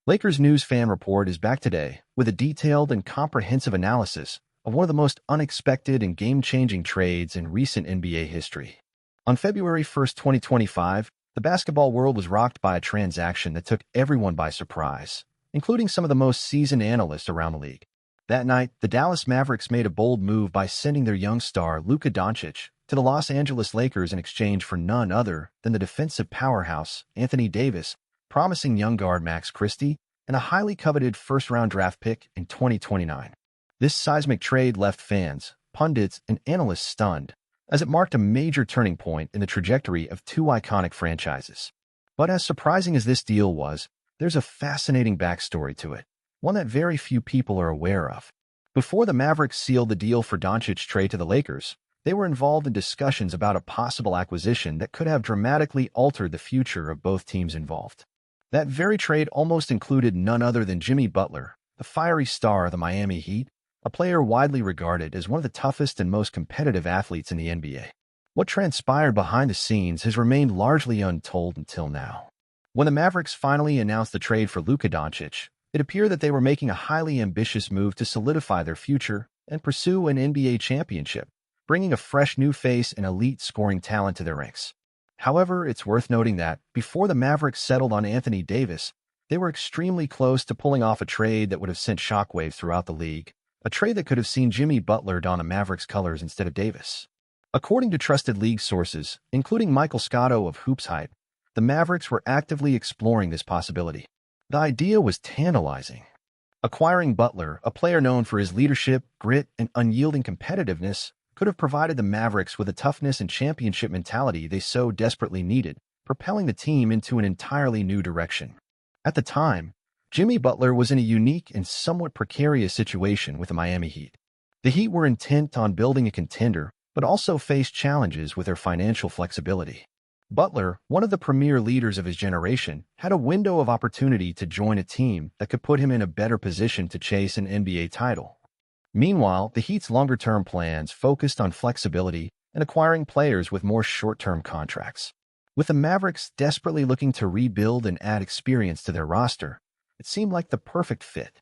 Lakers News Fan Report is back today with a detailed and comprehensive analysis of one of the most unexpected and game-changing trades in recent NBA history. On February 1st, 2025, the basketball world was rocked by a transaction that took everyone by surprise, including some of the most seasoned analysts around the league. That night, the Dallas Mavericks made a bold move by sending their young star, Luka to the Los Angeles Lakers in exchange for none other than the defensive powerhouse, Anthony Davis, promising young guard Max Christie, and a highly coveted first-round draft pick in 2029. This seismic trade left fans, pundits, and analysts stunned, as it marked a major turning point in the trajectory of two iconic franchises. But as surprising as this deal was, there's a fascinating backstory to it, one that very few people are aware of. Before the Mavericks sealed the deal for Doncic's trade to the Lakers, they were involved in discussions about a possible acquisition that could have dramatically altered the future of both teams involved. That very trade almost included none other than Jimmy Butler, the fiery star of the Miami Heat, a player widely regarded as one of the toughest and most competitive athletes in the NBA. What transpired behind the scenes has remained largely untold until now. When the Mavericks finally announced the trade for Luka Doncic, it appeared that they were making a highly ambitious move to solidify their future and pursue an NBA championship, bringing a fresh new face and elite scoring talent to their ranks. However, it's worth noting that, before the Mavericks settled on Anthony Davis, they were extremely close to pulling off a trade that would have sent shockwaves throughout the league, a trade that could have seen Jimmy Butler don the Mavericks colors instead of Davis. According to trusted league sources, including Michael Scotto of Hoops Hype, the Mavericks were actively exploring this possibility. The idea was tantalizing. Acquiring Butler, a player known for his leadership, grit, and unyielding competitiveness, could have provided the Mavericks with the toughness and championship mentality they so desperately needed, propelling the team into an entirely new direction. At the time, Jimmy Butler was in a unique and somewhat precarious situation with the Miami Heat. The Heat were intent on building a contender, but also faced challenges with their financial flexibility. Butler, one of the premier leaders of his generation, had a window of opportunity to join a team that could put him in a better position to chase an NBA title. Meanwhile, the Heat's longer-term plans focused on flexibility and acquiring players with more short-term contracts. With the Mavericks desperately looking to rebuild and add experience to their roster, it seemed like the perfect fit.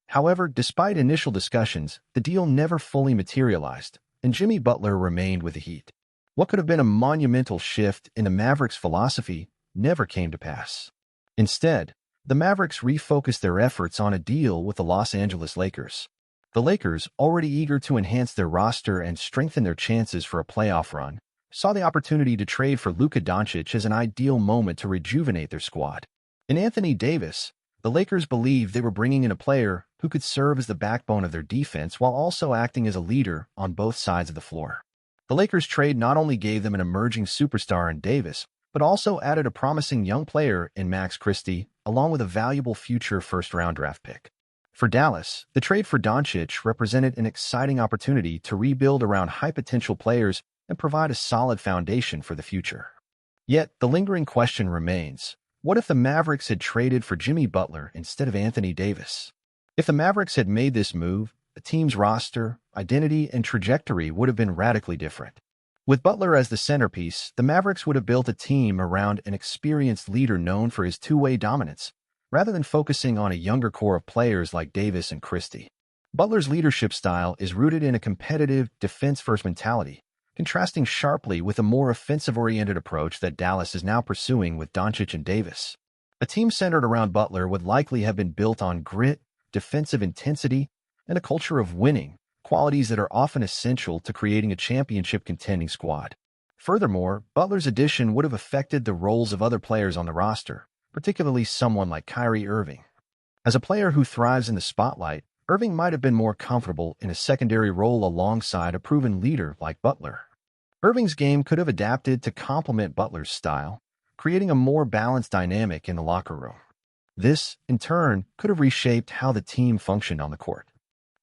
However, despite initial discussions, the deal never fully materialized, and Jimmy Butler remained with the Heat. What could have been a monumental shift in the Mavericks' philosophy never came to pass. Instead, the Mavericks refocused their efforts on a deal with the Los Angeles Lakers. The Lakers, already eager to enhance their roster and strengthen their chances for a playoff run, saw the opportunity to trade for Luka Doncic as an ideal moment to rejuvenate their squad. In Anthony Davis, the Lakers believed they were bringing in a player who could serve as the backbone of their defense while also acting as a leader on both sides of the floor. The Lakers' trade not only gave them an emerging superstar in Davis, but also added a promising young player in Max Christie, along with a valuable future first-round draft pick. For Dallas, the trade for Doncic represented an exciting opportunity to rebuild around high-potential players and provide a solid foundation for the future. Yet, the lingering question remains, what if the Mavericks had traded for Jimmy Butler instead of Anthony Davis? If the Mavericks had made this move, the team's roster, identity, and trajectory would have been radically different. With Butler as the centerpiece, the Mavericks would have built a team around an experienced leader known for his two-way dominance, rather than focusing on a younger core of players like Davis and Christie. Butler's leadership style is rooted in a competitive, defense-first mentality, contrasting sharply with a more offensive-oriented approach that Dallas is now pursuing with Doncic and Davis. A team centered around Butler would likely have been built on grit, defensive intensity, and a culture of winning, qualities that are often essential to creating a championship-contending squad. Furthermore, Butler's addition would have affected the roles of other players on the roster, particularly someone like Kyrie Irving. As a player who thrives in the spotlight, Irving might have been more comfortable in a secondary role alongside a proven leader like Butler. Irving's game could have adapted to complement Butler's style, creating a more balanced dynamic in the locker room. This, in turn, could have reshaped how the team functioned on the court.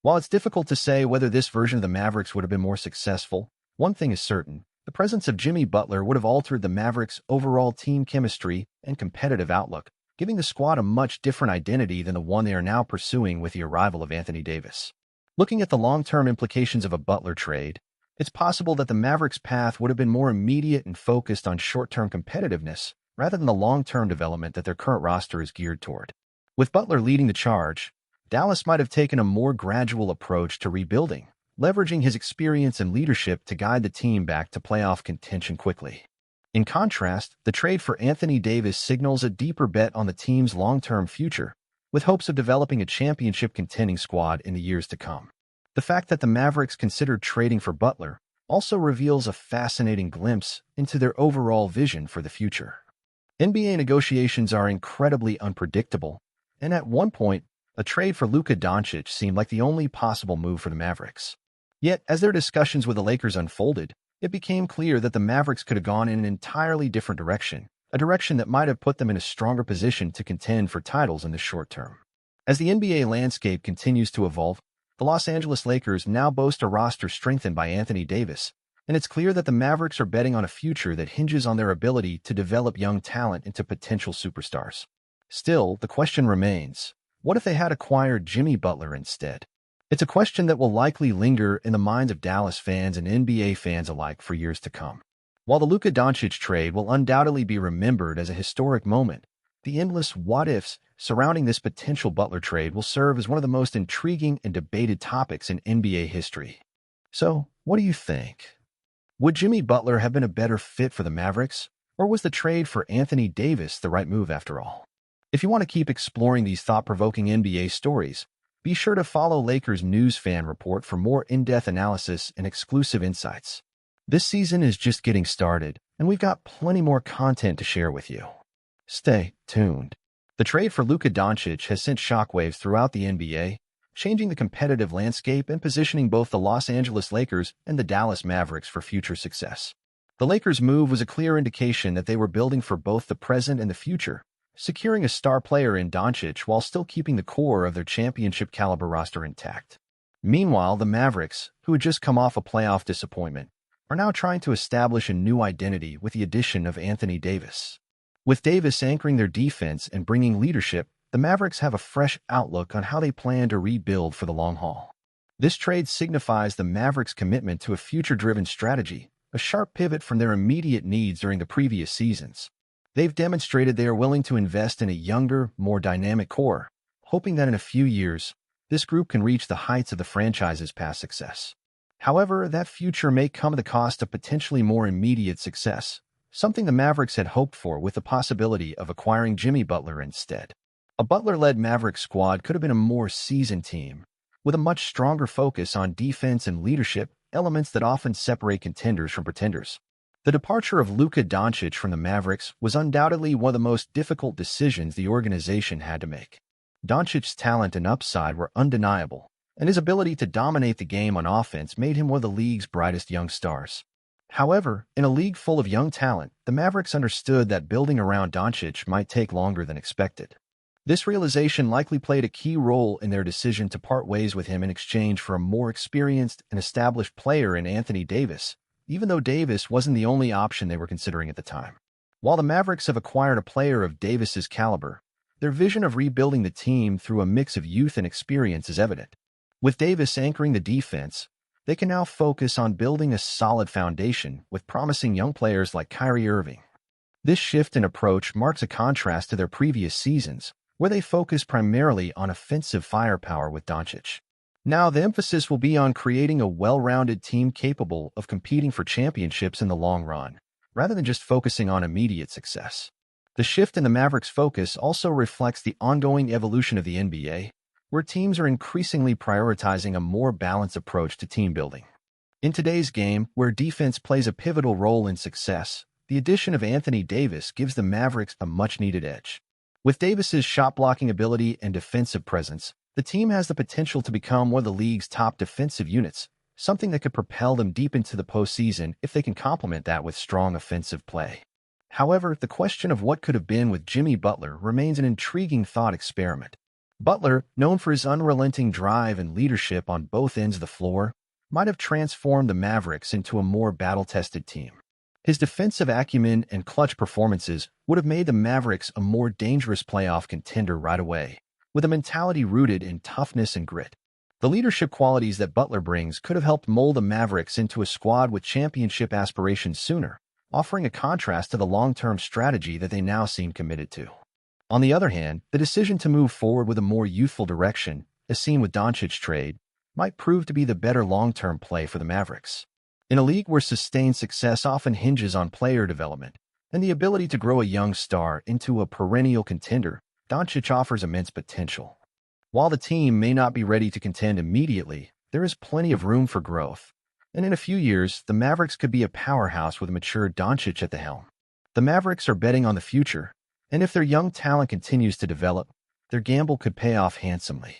While it's difficult to say whether this version of the Mavericks would have been more successful, one thing is certain: the presence of Jimmy Butler would have altered the Mavericks' overall team chemistry and competitive outlook, giving the squad a much different identity than the one they are now pursuing with the arrival of Anthony Davis. Looking at the long-term implications of a Butler trade, it's possible that the Mavericks' path would have been more immediate and focused on short-term competitiveness rather than the long-term development that their current roster is geared toward. With Butler leading the charge, Dallas might have taken a more gradual approach to rebuilding, leveraging his experience and leadership to guide the team back to playoff contention quickly. In contrast, the trade for Anthony Davis signals a deeper bet on the team's long-term future, with hopes of developing a championship contending squad in the years to come. The fact that the Mavericks considered trading for Butler also reveals a fascinating glimpse into their overall vision for the future. NBA negotiations are incredibly unpredictable, and at one point, a trade for Luka Doncic seemed like the only possible move for the Mavericks. Yet, as their discussions with the Lakers unfolded, it became clear that the Mavericks could have gone in an entirely different direction, a direction that might have put them in a stronger position to contend for titles in the short term. As the NBA landscape continues to evolve, the Los Angeles Lakers now boast a roster strengthened by Anthony Davis, and it's clear that the Mavericks are betting on a future that hinges on their ability to develop young talent into potential superstars. Still, the question remains, what if they had acquired Jimmy Butler instead? It's a question that will likely linger in the minds of Dallas fans and NBA fans alike for years to come. While the Luka Doncic trade will undoubtedly be remembered as a historic moment, the endless what-ifs surrounding this potential Butler trade will serve as one of the most intriguing and debated topics in NBA history. So, what do you think? Would Jimmy Butler have been a better fit for the Mavericks, or was the trade for Anthony Davis the right move after all? If you want to keep exploring these thought-provoking NBA stories, be sure to follow Lakers News Fan Report for more in-depth analysis and exclusive insights. This season is just getting started, and we've got plenty more content to share with you. Stay tuned. The trade for Luka Doncic has sent shockwaves throughout the NBA, changing the competitive landscape and positioning both the Los Angeles Lakers and the Dallas Mavericks for future success. The Lakers' move was a clear indication that they were building for both the present and the future, securing a star player in Doncic while still keeping the core of their championship-caliber roster intact. Meanwhile, the Mavericks, who had just come off a playoff disappointment, are now trying to establish a new identity with the addition of Anthony Davis. With Davis anchoring their defense and bringing leadership, the Mavericks have a fresh outlook on how they plan to rebuild for the long haul. This trade signifies the Mavericks' commitment to a future-driven strategy, a sharp pivot from their immediate needs during the previous seasons. They've demonstrated they are willing to invest in a younger, more dynamic core, hoping that in a few years, this group can reach the heights of the franchise's past success. However, that future may come at the cost of potentially more immediate success, something the Mavericks had hoped for with the possibility of acquiring Jimmy Butler instead. A Butler-led Mavericks squad could have been a more seasoned team, with a much stronger focus on defense and leadership, elements that often separate contenders from pretenders. The departure of Luka Doncic from the Mavericks was undoubtedly one of the most difficult decisions the organization had to make. Doncic's talent and upside were undeniable, and his ability to dominate the game on offense made him one of the league's brightest young stars. However, in a league full of young talent, the Mavericks understood that building around Doncic might take longer than expected. This realization likely played a key role in their decision to part ways with him in exchange for a more experienced and established player in Anthony Davis, even though Davis wasn't the only option they were considering at the time. While the Mavericks have acquired a player of Davis's caliber, their vision of rebuilding the team through a mix of youth and experience is evident. With Davis anchoring the defense, they can now focus on building a solid foundation with promising young players like Kyrie Irving. This shift in approach marks a contrast to their previous seasons, where they focused primarily on offensive firepower with Doncic. Now, the emphasis will be on creating a well-rounded team capable of competing for championships in the long run, rather than just focusing on immediate success. The shift in the Mavericks' focus also reflects the ongoing evolution of the NBA, where teams are increasingly prioritizing a more balanced approach to team building. In today's game, where defense plays a pivotal role in success, the addition of Anthony Davis gives the Mavericks a much-needed edge. With Davis's shot-blocking ability and defensive presence, the team has the potential to become one of the league's top defensive units, something that could propel them deep into the postseason if they can complement that with strong offensive play. However, the question of what could have been with Jimmy Butler remains an intriguing thought experiment. Butler, known for his unrelenting drive and leadership on both ends of the floor, might have transformed the Mavericks into a more battle-tested team. His defensive acumen and clutch performances would have made the Mavericks a more dangerous playoff contender right away, with a mentality rooted in toughness and grit. The leadership qualities that Butler brings could have helped mold the Mavericks into a squad with championship aspirations sooner, offering a contrast to the long-term strategy that they now seem committed to. On the other hand, the decision to move forward with a more youthful direction, as seen with Doncic's trade, might prove to be the better long-term play for the Mavericks. In a league where sustained success often hinges on player development and the ability to grow a young star into a perennial contender, Doncic offers immense potential. While the team may not be ready to contend immediately, there is plenty of room for growth, and in a few years, the Mavericks could be a powerhouse with a mature Doncic at the helm. The Mavericks are betting on the future, and if their young talent continues to develop, their gamble could pay off handsomely.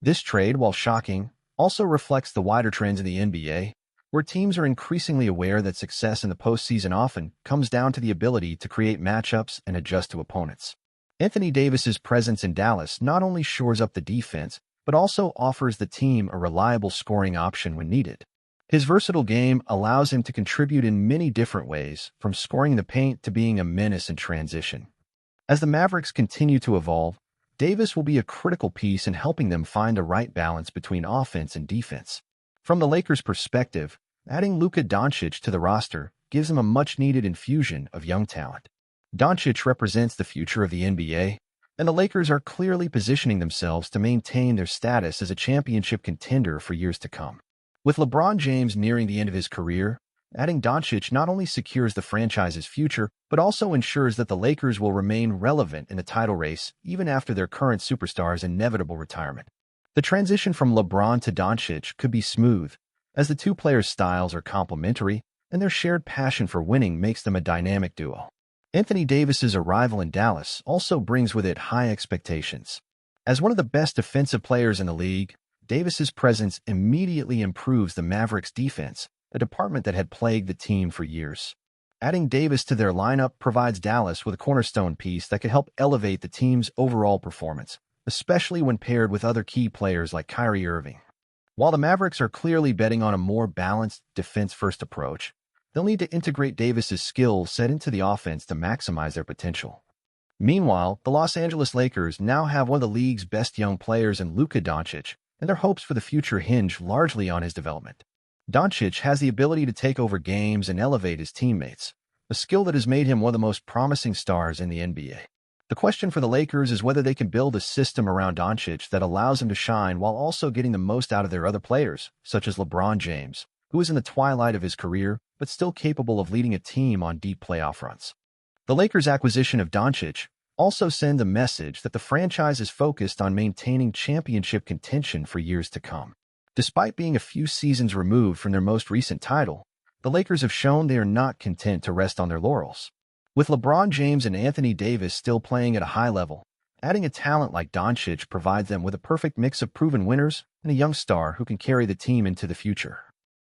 This trade, while shocking, also reflects the wider trends in the NBA, where teams are increasingly aware that success in the postseason often comes down to the ability to create matchups and adjust to opponents. Anthony Davis's presence in Dallas not only shores up the defense, but also offers the team a reliable scoring option when needed. His versatile game allows him to contribute in many different ways, from scoring the paint to being a menace in transition. As the Mavericks continue to evolve, Davis will be a critical piece in helping them find a right balance between offense and defense. From the Lakers' perspective, adding Luka Doncic to the roster gives them a much-needed infusion of young talent. Doncic represents the future of the NBA, and the Lakers are clearly positioning themselves to maintain their status as a championship contender for years to come. With LeBron James nearing the end of his career, adding Doncic not only secures the franchise's future, but also ensures that the Lakers will remain relevant in the title race even after their current superstar's inevitable retirement. The transition from LeBron to Doncic could be smooth, as the two players' styles are complementary and their shared passion for winning makes them a dynamic duo. Anthony Davis's arrival in Dallas also brings with it high expectations. As one of the best defensive players in the league, Davis's presence immediately improves the Mavericks' defense, a department that had plagued the team for years. Adding Davis to their lineup provides Dallas with a cornerstone piece that could help elevate the team's overall performance, especially when paired with other key players like Kyrie Irving. While the Mavericks are clearly betting on a more balanced, defense-first approach, they'll need to integrate Davis's skill set into the offense to maximize their potential. Meanwhile, the Los Angeles Lakers now have one of the league's best young players in Luka Doncic, and their hopes for the future hinge largely on his development. Doncic has the ability to take over games and elevate his teammates, a skill that has made him one of the most promising stars in the NBA. The question for the Lakers is whether they can build a system around Doncic that allows him to shine while also getting the most out of their other players, such as LeBron James, who is in the twilight of his career but still capable of leading a team on deep playoff runs. The Lakers' acquisition of Doncic also sends a message that the franchise is focused on maintaining championship contention for years to come. Despite being a few seasons removed from their most recent title, the Lakers have shown they are not content to rest on their laurels. With LeBron James and Anthony Davis still playing at a high level, adding a talent like Doncic provides them with a perfect mix of proven winners and a young star who can carry the team into the future.